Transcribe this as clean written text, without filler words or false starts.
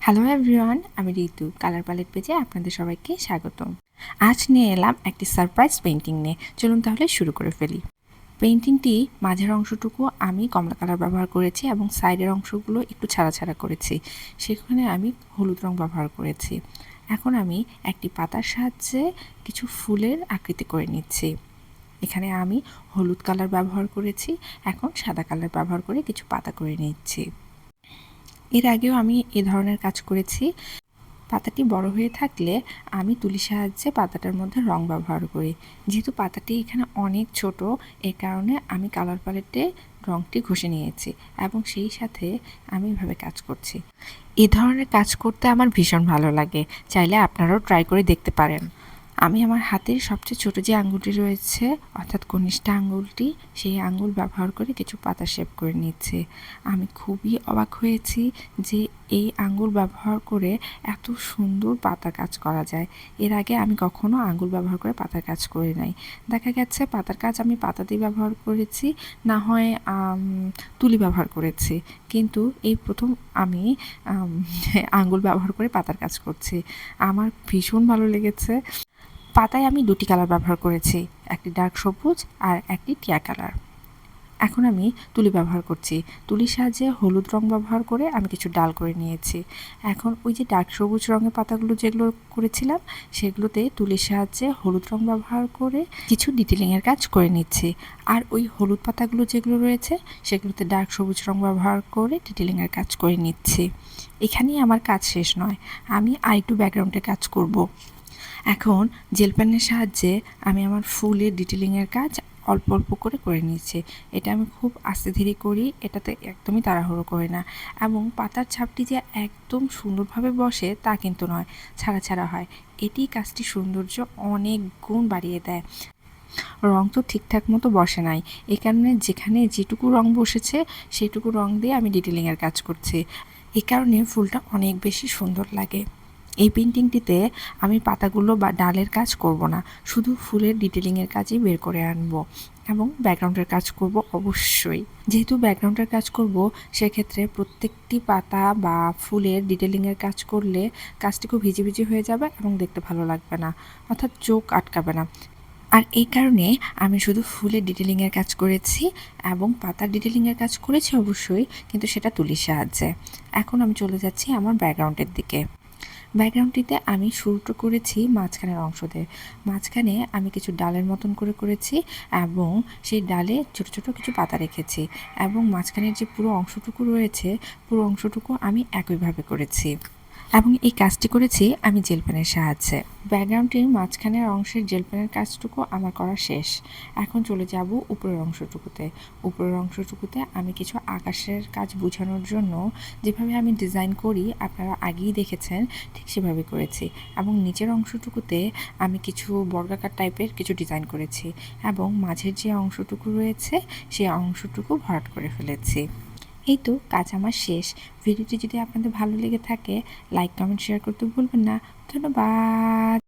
Hello everyone, আমি ঋতু colour palette পেজে আপনাদের সবাইকে স্বাগতম। আজ নিয়ে এলাম একটি সারপ্রাইজ পেন্টিং নিয়ে। চলুন তাহলে শুরু করে ফেলি। পেন্টিংটি মাঝের অংশটুকু আমি কমলা কালার ব্যবহার করেছি এবং সাইডের অংশগুলো একটু ছাড়া ছাড়া করেছি, সেখানে আমি হলুদ রং ব্যবহার করেছি। এখন আমি একটি পাতার সাহায্যে কিছু ফুলের আকৃতি করে নিচ্ছি। এখানে আমি হলুদ কালার ব্যবহার করেছি, এখন সাদা কালার ব্যবহার করে কিছু পাতা করে নিচ্ছি। এর আগেও আমি এ ধরনের কাজ করেছি। পাতাটি বড় হয়ে থাকলে আমি তুলির সাহায্যে পাতাটার মধ্যে রং ব্যবহার করি। যেহেতু পাতাটি এখানে অনেক ছোট, এ কারণে আমি কালার প্যালেটে রংটি ঘষে নিয়েছি এবং সেই সাথে আমি এভাবে কাজ করছি। এ ধরনের কাজ করতে আমার ভীষণ ভালো লাগে, চাইলে আপনারাও ট্রাই করে দেখতে পারেন। আমি আমার হাতের সবচেয়ে ছোট যে আঙুলটি রয়েছে, অর্থাৎ কনিষ্ঠ আঙুলটি, সেই আঙুল ব্যবহার করে কিছু পাতা শেপ করে নিচ্ছে। আমি খুবই অবাক হয়েছি যে এই আঙুল ব্যবহার করে এত সুন্দর পাতার কাজ করা যায়। এর আগে আমি কখনো আঙুল ব্যবহার করে পাতার কাজ করি নাই। দেখা গেছে পাতার কাজ আমি পাতাতেই ব্যবহার করেছি, না হয় তুলি ব্যবহার করেছি, কিন্তু এই প্রথম আমি আঙুল ব্যবহার করে পাতার কাজ করছি। আমার ভীষণ ভালো লেগেছে। পাতায় আমি দুটি কালার ব্যবহার করেছি, একটি ডার্ক সবুজ আর একটি টিয়া কালার। এখন আমি তুলি ব্যবহার করছি। তুলির সাহায্যে হলুদ রং ব্যবহার করে আমি কিছু ডাল করে নিয়েছি। এখন ওই যে ডার্ক সবুজ রঙের পাতাগুলো যেগুলো করেছিলাম, সেগুলোতে তুলির সাহায্যে হলুদ রং ব্যবহার করে কিছু ডিটেলিংয়ের কাজ করে নিচ্ছি। আর ওই হলুদ পাতাগুলো যেগুলো রয়েছে, সেগুলোতে ডার্ক সবুজ রং ব্যবহার করে ডিটেলিংয়ের কাজ করে নিচ্ছি। এখানেই আমার কাজ শেষ নয়, আমি আরেকটু ব্যাকগ্রাউন্ডের কাজ করব। এখন জেল পেনের সাহায্যে আমি আমার ফুলের ডিটেলিংয়ের কাজ অল্প অল্প করে নিচ্ছি। এটা আমি খুব আস্তে ধীরে করি, এটাতে একদমই তাড়াহুড়ো করি না। এবং পাতার ছাপটি যে একদম সুন্দরভাবে বসে তা কিন্তু নয়, ছাড়া ছাড়া হয়। এটি কাজটি সৌন্দর্য অনেক গুণ বাড়িয়ে দেয়। রং তো ঠিকঠাক মতো বসে নাই, এই কারণে যেখানে যেটুকু রং বসেছে সেটুকু রং দিয়ে আমি ডিটেলিংয়ের কাজ করছি। এই কারণে ফুলটা অনেক বেশি সুন্দর লাগে। এই পেন্টিংটিতে আমি পাতাগুলো বা ডালের কাজ করব না, শুধু ফুলের ডিটেলিংয়ের কাজই বের করে আনবো এবং ব্যাকগ্রাউন্ডের কাজ করব অবশ্যই। যেহেতু ব্যাকগ্রাউন্ডের কাজ করব, সেক্ষেত্রে প্রত্যেকটি পাতা বা ফুলের ডিটেলিংয়ের কাজ করলে কাজটি খুব ভিজি ভিজি হয়ে যাবে এবং দেখতে ভালো লাগবে না, অর্থাৎ চোখ আটকাবে না। আর এই কারণে আমি শুধু ফুলের ডিটেলিংয়ের কাজ করেছি এবং পাতার ডিটেলিংয়ের কাজ করেছি অবশ্যই, কিন্তু সেটা তুলির সাহায্যে। এখন আমি চলে যাচ্ছি আমার ব্যাকগ্রাউন্ডের দিকে। ব্যাকগ্রাউন্ডটিতে আমি শুরুটা করেছি মাঝখানের অংশ দিয়ে। মাঝখানে আমি কিছু ডালের মতন করেছি এবং সেই ডালে ছোট ছোট কিছু পাতা রেখেছি এবং মাঝখানের যে পুরো অংশটুকু রয়েছে, পুরো অংশটুকু আমি একইভাবে করেছি এবং এই কাজটি করেছি আমি জেল পেনের সাহায্যে। ব্যাকগ্রাউন্ডটির মাঝখানের অংশের জেল পেনের কাজটুকু আমার করা শেষ। এখন চলে যাব উপরের অংশটুকুতে। উপরের অংশটুকুতে আমি কিছু আকাশের কাজ বোঝানোর জন্য যেভাবে আমি ডিজাইন করি আপনারা আগেই দেখেছেন, ঠিক সেভাবে করেছি। এবং নিচের অংশটুকুতে আমি কিছু বর্গাকার টাইপের কিছু ডিজাইন করেছি এবং মাঝের যে অংশটুকু রয়েছে সেই অংশটুকু ভরাট করে ফেলেছি। এই তো কাজ আমার শেষ। ভিডিওটি যদি আপনাদের ভালো লেগে থাকে, লাইক কমেন্ট শেয়ার করতে ভুলবেন না। ধন্যবাদ।